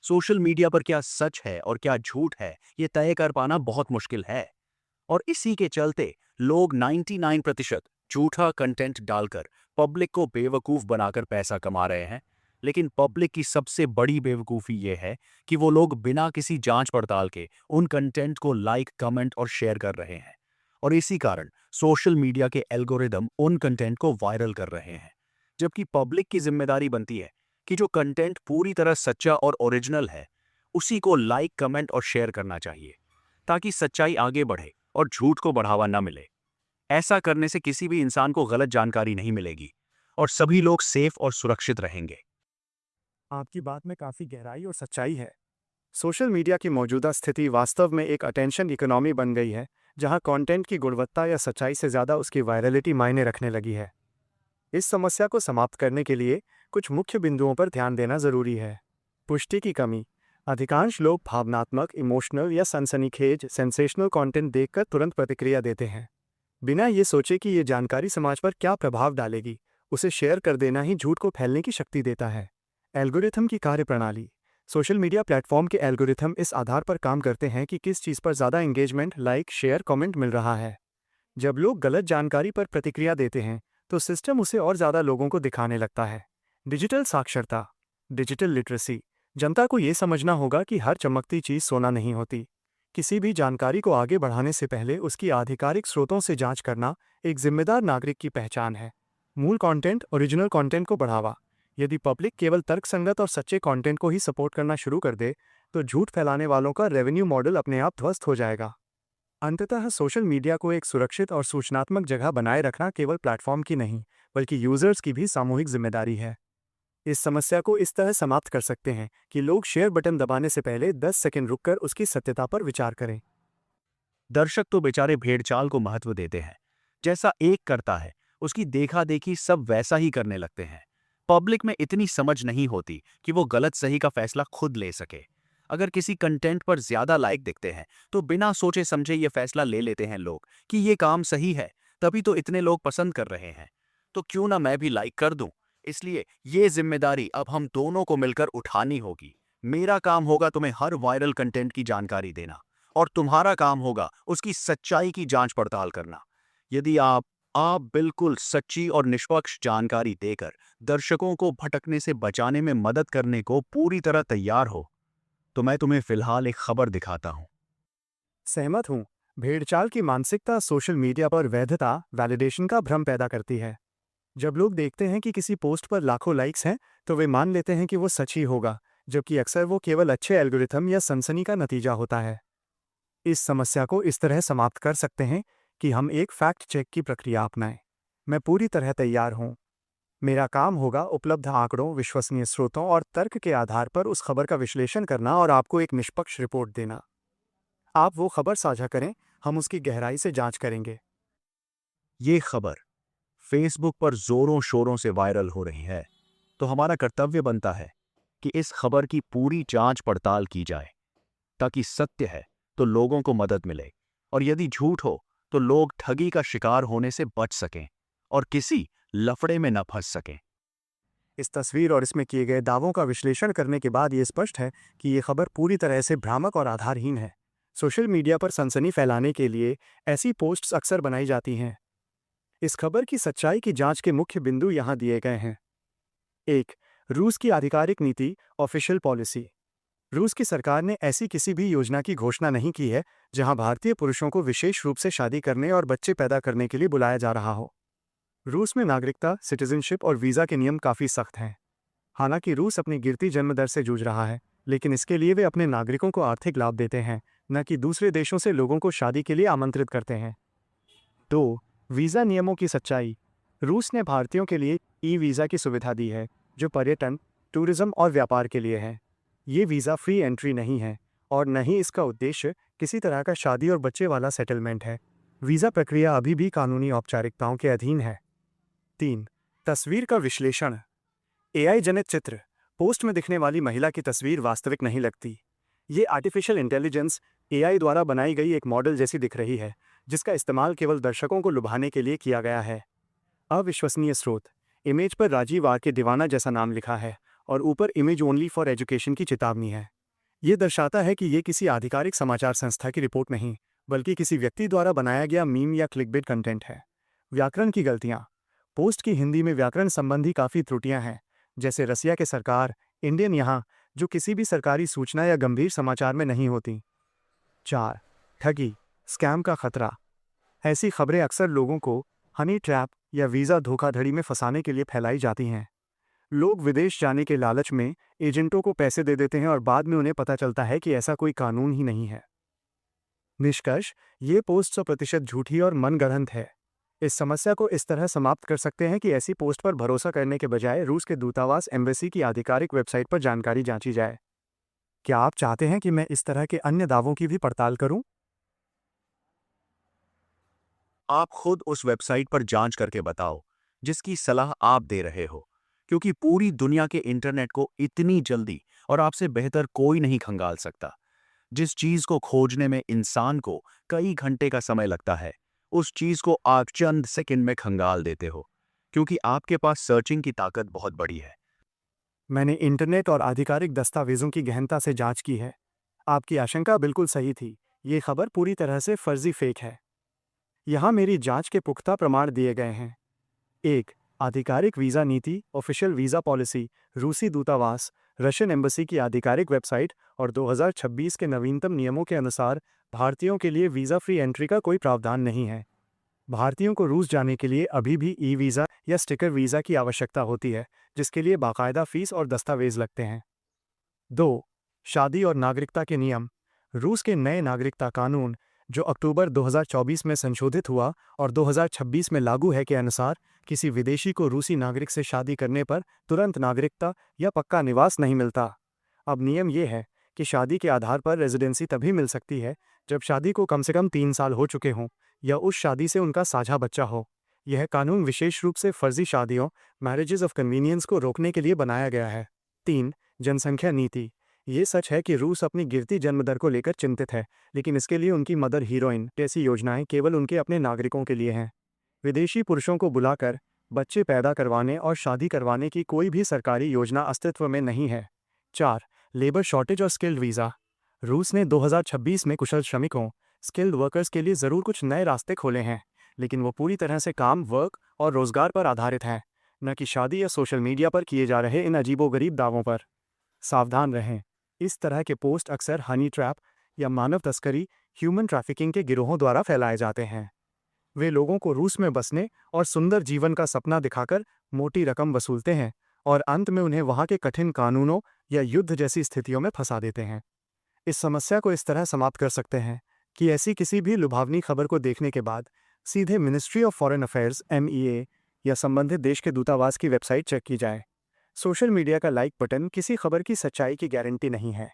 Social media पर क्या सच है और क्या झूठ है, ये तय कर पाना बहुत मुश्किल है। और इसी के चलते लोग 99% झूठा कंटेंट डालकर पब्लिक को बेवकूफ बनाकर पैसा कमा रहे हैं। लेकिन पब्लिक की सबसे बड़ी बेवकूफ़ी ये है कि वो लोग बिना किसी जांच पड़ताल के उन कंटेंट को लाइक, कमेंट और शेयर कर रहे हैं। और इसी कारण सोशल मीडिया के एल्गोरिदम उन कंटेंट को वायरल कर रहे हैं। जबकि पब्लिक की जिम्मेदारी बनती है कि जो कंटेंट पूरी तरह सच्चा और ओरिजिनल है, उसी को लाइक, कमेंट और शेयर करना चाहिए, ताकि सच्चाई आगे बढ़े और झूठ को बढ़ावा न मिले। ऐसा करने से किसी भी इंसान को गलत जानकारी नहीं मिलेगी और सभी लोग सेफ और सुरक्षित रहेंगे। आपकी बात में काफ़ी गहराई और सच्चाई है। सोशल मीडिया की मौजूदा स्थिति वास्तव में एक अटेंशन इकोनॉमी बन गई है, जहां कंटेंट की गुणवत्ता या सच्चाई से ज़्यादा उसकी वायरलिटी मायने रखने लगी है। इस समस्या को समाप्त करने के लिए कुछ मुख्य बिंदुओं पर ध्यान देना ज़रूरी है। पुष्टि की कमी। अधिकांश लोग भावनात्मक, इमोशनल या सनसनीखेज सेंसेशनल कंटेंट देखकर तुरंत प्रतिक्रिया देते हैं, बिना ये सोचे कि ये जानकारी समाज पर क्या प्रभाव डालेगी। उसे शेयर कर देना ही झूठ को फैलने की शक्ति देता है। एल्गोरिथम की कार्यप्रणाली। सोशल मीडिया प्लेटफॉर्म के एल्गोरिथम इस आधार पर काम करते हैं कि किस चीज़ पर ज़्यादा एंगेजमेंट, लाइक, शेयर, कमेंट मिल रहा है। जब लोग गलत जानकारी पर प्रतिक्रिया देते हैं, तो सिस्टम उसे और ज़्यादा लोगों को दिखाने लगता है। डिजिटल साक्षरता, डिजिटल लिटरेसी। जनता को ये समझना होगा कि हर चमकती चीज़ सोना नहीं होती। किसी भी जानकारी को आगे बढ़ाने से पहले उसकी आधिकारिक स्रोतों से जांच करना एक जिम्मेदार नागरिक की पहचान है। मूल कंटेंट, ओरिजिनल कंटेंट को बढ़ावा। यदि पब्लिक केवल तर्कसंगत और सच्चे कंटेंट को ही सपोर्ट करना शुरू कर दे, तो झूठ फैलाने वालों का रेवेन्यू मॉडल अपने आप ध्वस्त हो जाएगा। अंततः सोशल मीडिया को एक सुरक्षित और सूचनात्मक जगह बनाए रखना केवल प्लेटफॉर्म की नहीं, बल्कि यूजर्स की भी सामूहिक जिम्मेदारी है। इस समस्या को इस तरह समाप्त कर सकते हैं कि लोग शेयर बटन दबाने से पहले 10 सेकंड रुककर उसकी सत्यता पर विचार करें। दर्शक तो बेचारे भेड़चाल को महत्व देते हैं। जैसा एक करता है, उसकी देखा देखी सब वैसा ही करने लगते हैं। पब्लिक में इतनी समझ नहीं होती कि वो गलत सही का फैसला खुद ले सके। अगर किसी कंटेंट पर ज्यादा लाइक दिखते हैं, तो बिना सोचे समझे ये फैसला ले लेते हैं लोग कि ये काम सही है, तभी तो इतने लोग पसंद कर रहे हैं, तो क्यों ना मैं भी लाइक कर दूं। इसलिए ये जिम्मेदारी अब हम दोनों को मिलकर उठानी होगी। मेरा काम होगा तुम्हें हर वायरल कंटेंट की जानकारी देना, और तुम्हारा काम होगा उसकी सच्चाई की जांच पड़ताल करना। यदि आप बिल्कुल सच्ची और निष्पक्ष जानकारी देकर दर्शकों को भटकने से बचाने में मदद करने को पूरी तरह तैयार हो, तो मैं तुम्हें फिलहाल एक खबर दिखाता हूं। सहमत हूँ। भेड़चाल की मानसिकता सोशल मीडिया पर वैधता, वैलिडेशन का भ्रम पैदा करती है। जब लोग देखते हैं कि किसी पोस्ट पर लाखों लाइक्स हैं, तो वे मान लेते हैं कि वो सच ही होगा, जबकि अक्सर वो केवल अच्छे एल्गोरिथम या सनसनी का नतीजा होता है। इस समस्या को इस तरह समाप्त कर सकते हैं कि हम एक फैक्ट चेक की प्रक्रिया अपनाएं। मैं पूरी तरह तैयार हूँ। मेरा काम होगा उपलब्ध आंकड़ों, विश्वसनीय स्रोतों और तर्क के आधार पर उस खबर का विश्लेषण करना और आपको एक निष्पक्ष रिपोर्ट देना। आप वो खबर साझा करें, हम उसकी गहराई से जांच करेंगे। ये खबर फेसबुक पर जोरों शोरों से वायरल हो रही है, तो हमारा कर्तव्य बनता है कि इस खबर की पूरी जांच पड़ताल की जाए, ताकि सत्य है तो लोगों को मदद मिले, और यदि झूठ हो तो लोग ठगी का शिकार होने से बच सकें और किसी लफड़े में न फंस सकें। इस तस्वीर और इसमें किए गए दावों का विश्लेषण करने के बाद ये स्पष्ट है कि ये खबर पूरी तरह से भ्रामक और आधारहीन है। सोशल मीडिया पर सनसनी फैलाने के लिए ऐसी पोस्ट्स अक्सर बनाई जाती हैं। इस खबर की सच्चाई की जांच के मुख्य बिंदु यहाँ दिए गए हैं। 1. रूस की आधिकारिक नीति, ऑफिशियल पॉलिसी। रूस की सरकार ने ऐसी किसी भी योजना की घोषणा नहीं की है जहां भारतीय पुरुषों को विशेष रूप से शादी करने और बच्चे पैदा करने के लिए बुलाया जा रहा हो। रूस में नागरिकता, सिटीजनशिप और वीज़ा के नियम काफ़ी सख्त हैं। हालांकि रूस अपनी गिरती जन्म दर से जूझ रहा है, लेकिन इसके लिए वे अपने नागरिकों को आर्थिक लाभ देते हैं, न कि दूसरे देशों से लोगों को शादी के लिए आमंत्रित करते हैं। 2. वीज़ा नियमों की सच्चाई। रूस ने भारतीयों के लिए ई वीज़ा की सुविधा दी है, जो पर्यटन, टूरिज्म और व्यापार के लिए है। ये वीज़ा फ्री एंट्री नहीं है और न ही इसका उद्देश्य किसी तरह का शादी और बच्चे वाला सेटलमेंट है। वीज़ा प्रक्रिया अभी भी कानूनी औपचारिकताओं के अधीन है। 3. तस्वीर का विश्लेषण। एआई जनित चित्र। पोस्ट में दिखने वाली महिला की तस्वीर वास्तविक नहीं लगती। ये आर्टिफिशियल इंटेलिजेंस एआई द्वारा बनाई गई एक मॉडल जैसी दिख रही है, जिसका इस्तेमाल केवल दर्शकों को लुभाने के लिए किया गया है। अविश्वसनीय स्रोत। इमेज पर राजीव आर के दीवाना जैसा नाम लिखा है और ऊपर इमेज ओनली फॉर एजुकेशन की चेतावनी है। ये दर्शाता है कि ये किसी आधिकारिक समाचार संस्था की रिपोर्ट नहीं, बल्कि किसी व्यक्ति द्वारा बनाया गया मीम या क्लिकबेट कंटेंट है। व्याकरण की गलतियाँ। पोस्ट की हिंदी में व्याकरण संबंधी काफ़ी त्रुटियां हैं, जैसे रसिया के सरकार, इंडियन यहाँ, जो किसी भी सरकारी सूचना या गंभीर समाचार में नहीं होती। 4. ठगी, स्कैम का खतरा। ऐसी खबरें अक्सर लोगों को हनी ट्रैप या वीज़ा धोखाधड़ी में फंसाने के लिए फैलाई जाती हैं। लोग विदेश जाने के लालच में एजेंटों को पैसे दे देते हैं और बाद में उन्हें पता चलता है कि ऐसा कोई कानून ही नहीं है। निष्कर्ष, ये पोस्ट 100% झूठी और मनगढ़ंत है। इस समस्या को इस तरह समाप्त कर सकते हैं कि ऐसी पोस्ट पर भरोसा करने के बजाय रूस के दूतावास एम्बेसी की आधिकारिक वेबसाइट पर जानकारी जांची जाए। क्या आप चाहते हैं कि मैं इस तरह के अन्य दावों की भी पड़ताल करूं? आप खुद उस वेबसाइट पर जांच करके बताओ जिसकी सलाह आप दे रहे हो, क्योंकि पूरी दुनिया के इंटरनेट को इतनी जल्दी और आपसे बेहतर कोई नहीं खंगाल सकता। जिस चीज को खोजने में इंसान को कई घंटे का समय लगता है, उस चीज को आप चंद सेकंड में खंगाल देते हो, क्योंकि आपके पास सर्चिंग की ताकत बहुत बड़ी है। मैंने इंटरनेट और आधिकारिक दस्तावेजों की गहनता से जांच की है। आपकी आशंका बिल्कुल सही थी। ये खबर पूरी तरह से फर्जी फेक है। यहाँ मेरी जांच के पुख्ता प्रमाण दिए गए हैं। 1. आधिकारिक वीज़ा नीति, ऑफिशियल वीज़ा पॉलिसी, रूसी दूतावास, रशियन एम्बेसी की आधिकारिक वेबसाइट और 2026 के नवीनतम नियमों के अनुसार भारतीयों के लिए वीज़ा फ्री एंट्री का कोई प्रावधान नहीं है। भारतीयों को रूस जाने के लिए अभी भी ई वीज़ा या स्टिकर वीज़ा की आवश्यकता होती है, जिसके लिए बाकायदा फीस और दस्तावेज लगते हैं। 2. शादी और नागरिकता के नियम। रूस के नए नागरिकता कानून, जो अक्टूबर 2024 में संशोधित हुआ और 2026 में लागू है, के अनुसार किसी विदेशी को रूसी नागरिक से शादी करने पर तुरंत नागरिकता या पक्का निवास नहीं मिलता। अब नियम ये है कि शादी के आधार पर रेजिडेंसी तभी मिल सकती है जब शादी को कम से कम 3 साल हो चुके हों या उस शादी से उनका साझा बच्चा हो। यह कानून विशेष रूप से फर्जी शादियों, मैरिजेज ऑफ कन्वीनियंस को रोकने के लिए बनाया गया है। 3. जनसंख्या नीति। ये सच है कि रूस अपनी गिरती जन्मदर को लेकर चिंतित है, लेकिन इसके लिए उनकी मदर हीरोइन जैसी योजनाएं केवल उनके अपने नागरिकों के लिए हैं। विदेशी पुरुषों को बुलाकर बच्चे पैदा करवाने और शादी करवाने की कोई भी सरकारी योजना अस्तित्व में नहीं है। 4. लेबर शॉर्टेज और स्किल्ड वीज़ा। रूस ने 2026 में कुशल श्रमिकों, स्किल्ड वर्कर्स के लिए ज़रूर कुछ नए रास्ते खोले हैं, लेकिन वो पूरी तरह से काम, वर्क और रोज़गार पर आधारित हैं, न कि शादी या सोशल मीडिया पर किए जा रहे इन अजीबोगरीब दावों पर। सावधान रहें। इस तरह के पोस्ट अक्सर हनी ट्रैप या मानव तस्करी, ह्यूमन ट्रैफिकिंग के गिरोहों द्वारा फैलाए जाते हैं। वे लोगों को रूस में बसने और सुंदर जीवन का सपना दिखाकर मोटी रकम वसूलते हैं और अंत में उन्हें वहां के कठिन कानूनों या युद्ध जैसी स्थितियों में फंसा देते हैं। इस समस्या को इस तरह समाप्त कर सकते हैं कि ऐसी किसी भी लुभावनी खबर को देखने के बाद सीधे ministry of foreign affairs (MEA) या संबंधित देश के दूतावास की वेबसाइट चेक की जाए। सोशल मीडिया का लाइक बटन किसी खबर की सच्चाई की गारंटी नहीं है।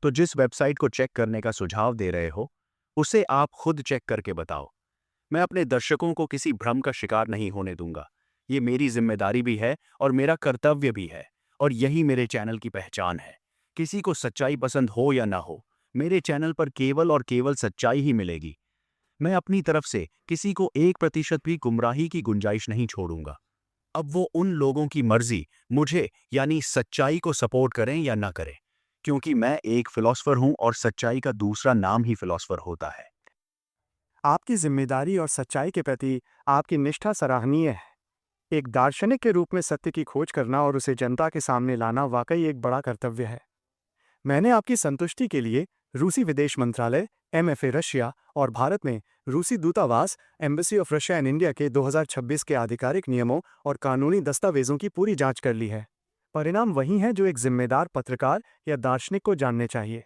तो जिस वेबसाइट को चेक करने का सुझाव दे रहे हो, उसे आप खुद चेक करके बताओ। मैं अपने दर्शकों को किसी भ्रम का शिकार नहीं होने दूंगा। ये मेरी जिम्मेदारी भी है और मेरा कर्तव्य भी है, और यही मेरे चैनल की पहचान है। किसी को सच्चाई पसंद हो या ना हो, मेरे चैनल पर केवल और केवल सच्चाई ही मिलेगी। मैं अपनी तरफ से किसी को 1% भी गुमराही की गुंजाइश नहीं छोड़ूंगा। अब वो उन लोगों की मर्जी मुझे यानी सच्चाई को सपोर्ट करें या ना करें, क्योंकि मैं एक फिलॉसफर हूं और सच्चाई का दूसरा नाम ही फिलॉसफर होता है। आपकी जिम्मेदारी और सच्चाई के प्रति आपकी निष्ठा सराहनीय है। एक दार्शनिक के रूप में सत्य की खोज करना और उसे जनता के सामने लाना वाकई एक बड़ा कर्तव्य है। मैंने आपकी संतुष्टि के लिए रूसी विदेश मंत्रालय (MFA) रशिया और भारत में रूसी दूतावास (embassy of Russia and India) के 2026 के आधिकारिक नियमों और कानूनी दस्तावेजों की पूरी जांच कर ली है। परिणाम वही हैं जो एक जिम्मेदार पत्रकार या दार्शनिक को जानने चाहिए।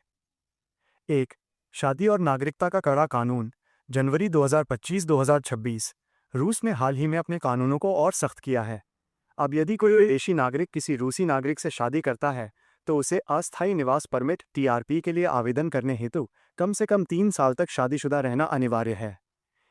1. शादी और नागरिकता का कड़ा कानून, जनवरी 2025-2026। रूस ने हाल ही में अपने कानूनों को और सख्त किया है। अब यदि कोई विदेशी नागरिक किसी रूसी नागरिक से शादी करता है, तो उसे अस्थायी निवास परमिट (TRP) के लिए आवेदन करने हेतु कम से कम 3 साल तक शादीशुदा रहना अनिवार्य है।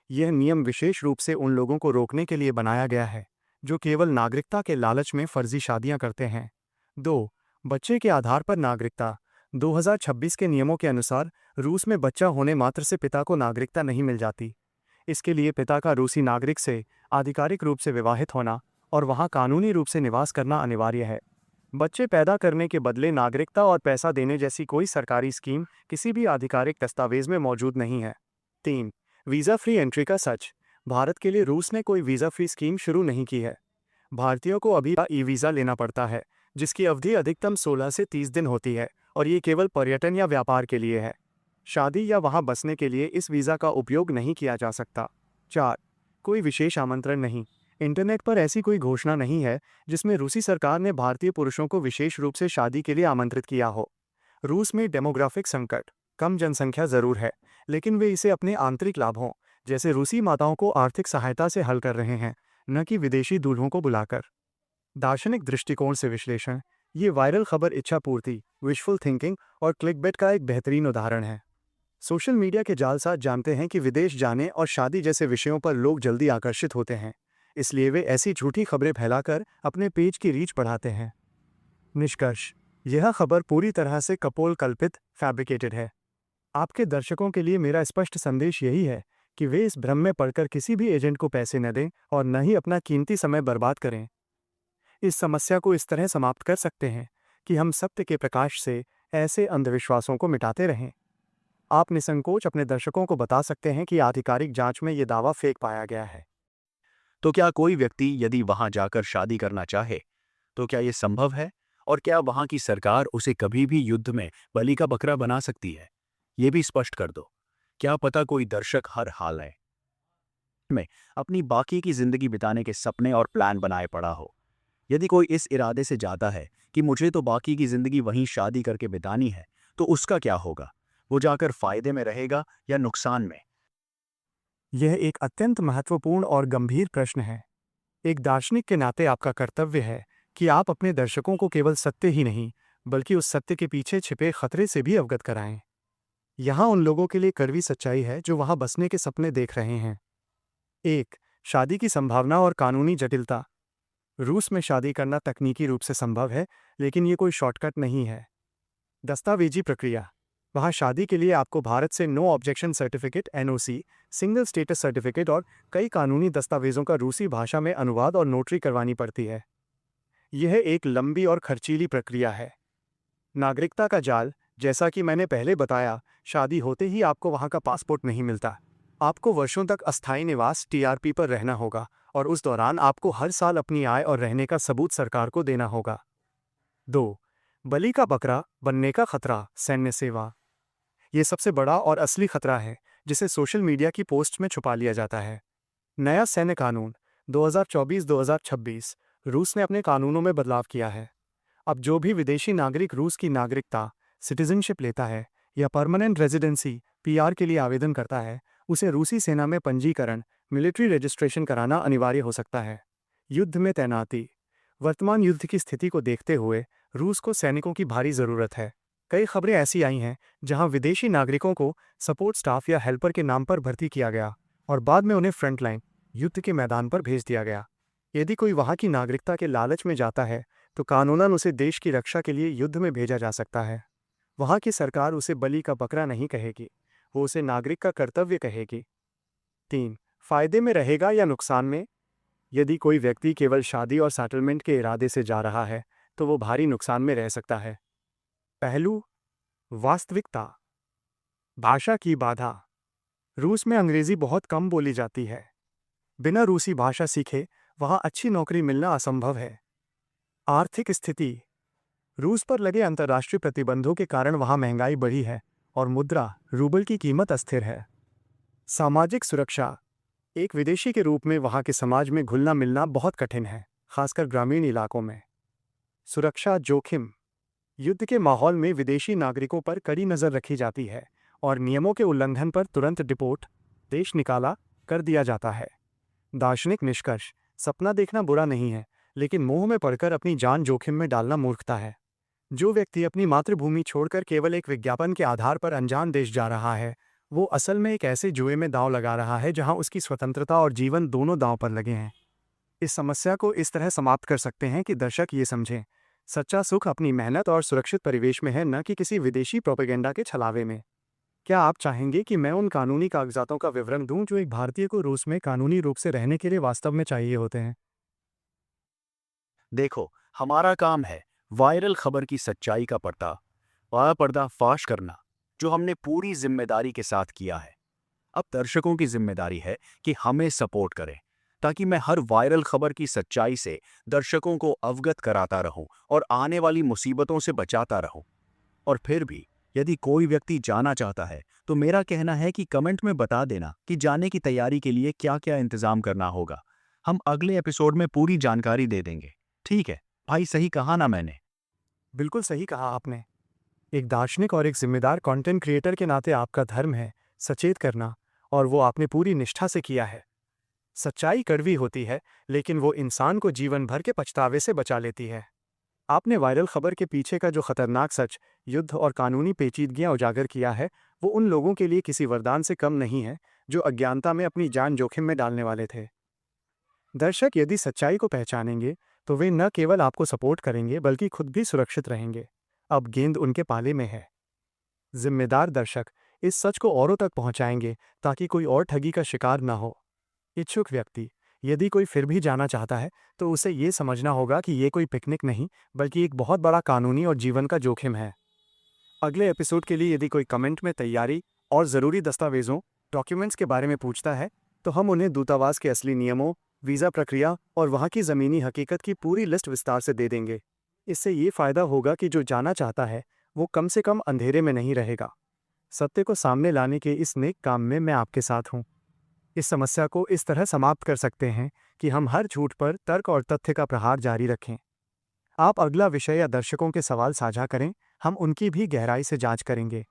यह नियम विशेष रूप से उन लोगों को रोकने के लिए बनाया गया है जो केवल नागरिकता के लालच में फर्जी शादियां करते हैं। 2. बच्चे के आधार पर नागरिकता। 2026 के नियमों के अनुसार रूस में बच्चा होने मात्र से पिता को नागरिकता नहीं मिल जाती। इसके लिए पिता का रूसी नागरिक से आधिकारिक रूप से विवाहित होना और वहां कानूनी रूप से निवास करना अनिवार्य है। बच्चे पैदा करने के बदले नागरिकता और पैसा देने जैसी कोई सरकारी स्कीम किसी भी आधिकारिक दस्तावेज में मौजूद नहीं है। 3. वीज़ा फ्री एंट्री का सच। भारत के लिए रूस ने कोई वीज़ा फ्री स्कीम शुरू नहीं की है। भारतीयों को अभी ई वीज़ा लेना पड़ता है, जिसकी अवधि अधिकतम 16 से 30 दिन होती है और ये केवल पर्यटन या व्यापार के लिए है। शादी या वहाँ बसने के लिए इस वीज़ा का उपयोग नहीं किया जा सकता। 4. कोई विशेष आमंत्रण नहीं। इंटरनेट पर ऐसी कोई घोषणा नहीं है जिसमें रूसी सरकार ने भारतीय पुरुषों को विशेष रूप से शादी के लिए आमंत्रित किया हो। रूस में डेमोग्राफिक संकट, कम जनसंख्या जरूर है, लेकिन वे इसे अपने आंतरिक लाभों जैसे रूसी माताओं को आर्थिक सहायता से हल कर रहे हैं, न कि विदेशी दूल्हों को बुलाकर। दार्शनिक दृष्टिकोण से विश्लेषण। ये वायरल खबर इच्छा पूर्ति, विशफुल थिंकिंग और क्लिकबेट का एक बेहतरीन उदाहरण है। सोशल मीडिया के जालसाज जानते हैं कि विदेश जाने और शादी जैसे विषयों पर लोग जल्दी आकर्षित होते हैं, इसलिए वे ऐसी झूठी खबरें फैलाकर अपने पेज की रीच बढ़ाते हैं। निष्कर्ष। यह खबर पूरी तरह से कपोल कल्पित, फैब्रिकेटेड है। आपके दर्शकों के लिए मेरा स्पष्ट संदेश यही है कि वे इस भ्रम में पड़कर किसी भी एजेंट को पैसे न दें और न ही अपना कीमती समय बर्बाद करें। इस समस्या को इस तरह समाप्त कर सकते हैं कि हम सत्य के प्रकाश से ऐसे अंधविश्वासों को मिटाते रहें। आप निसंकोच अपने दर्शकों को बता सकते हैं कि आधिकारिक जांच में ये दावा फेक पाया गया है। तो क्या कोई व्यक्ति यदि वहां जाकर शादी करना चाहे तो क्या ये संभव है? और क्या वहां की सरकार उसे कभी भी युद्ध में बलि का बकरा बना सकती है? ये भी स्पष्ट कर दो। क्या पता कोई दर्शक हर हाल में अपनी बाकी की जिंदगी बिताने के सपने और प्लान बनाए पड़ा हो। यदि कोई इस इरादे से जाता है कि मुझे तो बाकी की जिंदगी वहीं शादी करके बितानी है, तो उसका क्या होगा? वो जाकर फायदे में रहेगा या नुकसान में? यह एक अत्यंत महत्वपूर्ण और गंभीर प्रश्न है। एक दार्शनिक के नाते आपका कर्तव्य है कि आप अपने दर्शकों को केवल सत्य ही नहीं, बल्कि उस सत्य के पीछे छिपे खतरे से भी अवगत कराएं। यहाँ उन लोगों के लिए कड़वी सच्चाई है जो वहाँ बसने के सपने देख रहे हैं। 1. शादी की संभावना और कानूनी जटिलता। रूस में शादी करना तकनीकी रूप से संभव है, लेकिन ये कोई शॉर्टकट नहीं है। दस्तावेजी प्रक्रिया। वहाँ शादी के लिए आपको भारत से no objection certificate (NOC), single status certificate और कई कानूनी दस्तावेजों का रूसी भाषा में अनुवाद और नोटरी करवानी पड़ती है। यह एक लंबी और खर्चीली प्रक्रिया है। नागरिकता का जाल। जैसा कि मैंने पहले बताया, शादी होते ही आपको वहाँ का पासपोर्ट नहीं मिलता। आपको वर्षों तक अस्थायी निवास (TRP) पर रहना होगा और उस दौरान आपको हर साल अपनी आय और रहने का सबूत सरकार को देना होगा। 2. बलि का बकरा बनने का खतरा, सैन्य सेवा। ये सबसे बड़ा और असली खतरा है, जिसे सोशल मीडिया की पोस्ट में छुपा लिया जाता है। नया सैन्य कानून 2024-2026। रूस ने अपने कानूनों में बदलाव किया है। अब जो भी विदेशी नागरिक रूस की नागरिकता सिटीजनशिप लेता है या परमानेंट रेजिडेंसी (PR) के लिए आवेदन करता है, उसे रूसी सेना में पंजीकरण मिलिट्री रजिस्ट्रेशन कराना अनिवार्य हो सकता है। युद्ध में तैनाती। वर्तमान युद्ध की स्थिति को देखते हुए रूस को सैनिकों की भारी ज़रूरत है। कई खबरें ऐसी आई हैं जहां विदेशी नागरिकों को सपोर्ट स्टाफ या हेल्पर के नाम पर भर्ती किया गया और बाद में उन्हें फ्रंटलाइन युद्ध के मैदान पर भेज दिया गया। यदि कोई वहां की नागरिकता के लालच में जाता है तो कानूनन उसे देश की रक्षा के लिए युद्ध में भेजा जा सकता है। वहां की सरकार उसे बलि का बकरा नहीं कहेगी, वो उसे नागरिक का कर्तव्य कहेगी। 3. फायदे में रहेगा या नुकसान में। यदि कोई व्यक्ति केवल शादी और सेटलमेंट के इरादे से जा रहा है तो वो भारी नुकसान में रह सकता है। पहलू। वास्तविकता। भाषा की बाधा। रूस में अंग्रेजी बहुत कम बोली जाती है। बिना रूसी भाषा सीखे वहां अच्छी नौकरी मिलना असंभव है। आर्थिक स्थिति। रूस पर लगे अंतर्राष्ट्रीय प्रतिबंधों के कारण वहां महंगाई बढ़ी है और मुद्रा रूबल की कीमत अस्थिर है। सामाजिक सुरक्षा। एक विदेशी के रूप में वहां के समाज में घुलना मिलना बहुत कठिन है, खासकर ग्रामीण इलाकों में। सुरक्षा जोखिम। युद्ध के माहौल में विदेशी नागरिकों पर कड़ी नज़र रखी जाती है और नियमों के उल्लंघन पर तुरंत डिपोर्ट देश निकाला कर दिया जाता है। दार्शनिक निष्कर्ष। सपना देखना बुरा नहीं है, लेकिन मोह में पड़कर अपनी जान जोखिम में डालना मूर्खता है। जो व्यक्ति अपनी मातृभूमि छोड़कर केवल एक विज्ञापन के आधार पर अनजान देश जा रहा है, वो असल में एक ऐसे जुए में दांव लगा रहा है जहां उसकी स्वतंत्रता और जीवन दोनों दांव पर लगे हैं। इस समस्या को इस तरह समाप्त कर सकते हैं कि दर्शक ये समझें, सच्चा सुख अपनी मेहनत और सुरक्षित परिवेश में है, न कि किसी विदेशी प्रोपेगेंडा के छलावे में। क्या आप चाहेंगे कि मैं उन कानूनी कागजातों का विवरण दूं जो एक भारतीय को रूस में कानूनी रूप से रहने के लिए वास्तव में चाहिए होते हैं? देखो, हमारा काम है वायरल खबर की सच्चाई का पर्दाफाश करना जो हमने पूरी जिम्मेदारी के साथ किया है। अब दर्शकों की जिम्मेदारी है कि हमें सपोर्ट करें ताकि मैं हर वायरल खबर की सच्चाई से दर्शकों को अवगत कराता रहूं और आने वाली मुसीबतों से बचाता रहूं। और फिर भी यदि कोई व्यक्ति जाना चाहता है तो मेरा कहना है कि कमेंट में बता देना कि जाने की तैयारी के लिए क्या क्या इंतजाम करना होगा। हम अगले एपिसोड में पूरी जानकारी दे देंगे। ठीक है भाई, सही कहा ना मैंने? बिल्कुल सही कहा आपने। एक दार्शनिक और एक जिम्मेदार कंटेंट क्रिएटर के नाते आपका धर्म है सचेत करना, और वो आपने पूरी निष्ठा से किया है। सच्चाई कड़वी होती है, लेकिन वो इंसान को जीवन भर के पछतावे से बचा लेती है। आपने वायरल खबर के पीछे का जो खतरनाक सच, युद्ध और कानूनी पेचीदगियां उजागर किया है, वो उन लोगों के लिए किसी वरदान से कम नहीं है जो अज्ञानता में अपनी जान जोखिम में डालने वाले थे। दर्शक यदि सच्चाई को पहचानेंगे तो वे न केवल आपको सपोर्ट करेंगे बल्कि खुद भी सुरक्षित रहेंगे। अब गेंद उनके पाले में है। जिम्मेदार दर्शक इस सच को औरों तक पहुंचाएंगे ताकि कोई और ठगी का शिकार न हो। इच्छुक व्यक्ति, यदि कोई फिर भी जाना चाहता है तो उसे ये समझना होगा कि ये कोई पिकनिक नहीं बल्कि एक बहुत बड़ा कानूनी और जीवन का जोखिम है। अगले एपिसोड के लिए यदि कोई कमेंट में तैयारी और ज़रूरी दस्तावेज़ों डॉक्यूमेंट्स के बारे में पूछता है तो हम उन्हें दूतावास के असली नियमों, वीज़ा प्रक्रिया और वहाँ की ज़मीनी हकीकत की पूरी लिस्ट विस्तार से दे देंगे। इससे ये फ़ायदा होगा कि जो जाना चाहता है वो कम से कम अंधेरे में नहीं रहेगा। सत्य को सामने लाने के इस नेक काम में मैं आपके साथ हूँ। इस समस्या को इस तरह समाप्त कर सकते हैं कि हम हर झूठ पर तर्क और तथ्य का प्रहार जारी रखें। आप अगला विषय या दर्शकों के सवाल साझा करें, हम उनकी भी गहराई से जांच करेंगे।